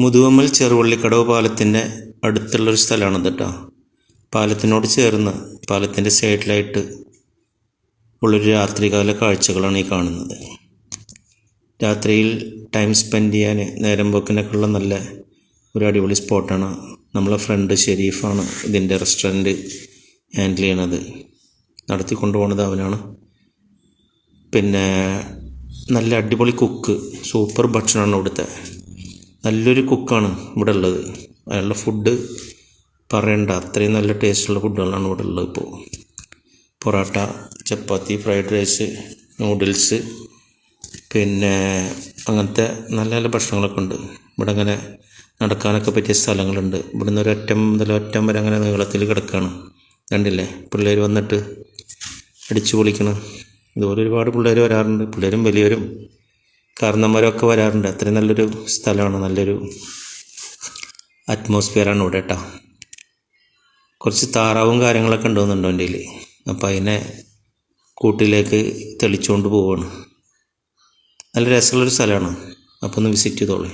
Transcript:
മുതുവമ്മൽ ചെറുവള്ളിക്കടവ് പാലത്തിൻ്റെ അടുത്തുള്ളൊരു സ്ഥലമാണിത് കേട്ടോ. പാലത്തിനോട് ചേർന്ന് പാലത്തിൻ്റെ സൈഡിലായിട്ട് ഉള്ളൊരു രാത്രികാല കാഴ്ചകളാണ് ഈ കാണുന്നത്. രാത്രിയിൽ ടൈം സ്പെൻഡ് ചെയ്യാൻ നേരം പോക്കിനൊക്കെ ഉള്ള നല്ല ഒരു അടിപൊളി സ്പോട്ടാണ്. നമ്മളെ ഫ്രണ്ട് ഷെരീഫാണ് ഇതിൻ്റെ റെസ്റ്റോറൻറ്റ് ഹാൻഡിൽ ചെയ്യണത്, നടത്തിക്കൊണ്ടു പോകുന്നത് അവനാണ്. പിന്നെ നല്ല അടിപൊളി കുക്ക്, സൂപ്പർ ഭക്ഷണമാണ് ഇവിടുത്തെ. നല്ലൊരു കുക്കാണ് ഇവിടെ ഉള്ളത്. അയാളുടെ ഫുഡ് പറയണ്ട, അത്രയും നല്ല ടേസ്റ്റുള്ള ഫുഡുകളാണ് ഇവിടെ ഉള്ളത്. ഇപ്പോൾ പൊറോട്ട, ചപ്പാത്തി, ഫ്രൈഡ് റൈസ്, നൂഡിൽസ്, പിന്നെ അങ്ങനത്തെ നല്ല നല്ല ഭക്ഷണങ്ങളൊക്കെ ഉണ്ട്. ഇവിടെ അങ്ങനെ നടക്കാനൊക്കെ പറ്റിയ സ്ഥലങ്ങളുണ്ട്. ഇവിടുന്ന് ഒരറ്റം മുതൽ ഒറ്റം വരെ അങ്ങനെ നീളത്തിൽ കിടക്കുകയാണ്. കണ്ടില്ലേ, പിള്ളേർ വന്നിട്ട് അടിച്ചു പൊളിക്കണം. ഇതുപോലെ ഒരുപാട് പിള്ളേർ വരാറുണ്ട്, പിള്ളേരും വലിയവരും കാരണന്മാരും ഒക്കെ വരാറുണ്ട്. അത്രയും നല്ലൊരു സ്ഥലമാണ്, നല്ലൊരു അറ്റ്മോസ്ഫിയറാണ് ഇവിടെ കേട്ടോ. കുറച്ച് താറാവും കാര്യങ്ങളൊക്കെ ഉണ്ടോയെന്നുണ്ടോ എൻ്റെ കയ്യിൽ, അപ്പോൾ അതിനെ കൂട്ടിലേക്ക് തെളിച്ചുകൊണ്ട് പോവുകയാണ്. നല്ല രസമുള്ളൊരു സ്ഥലമാണ്, അപ്പോൾ ഒന്ന് വിസിറ്റ് ചെയ്തോളൂ.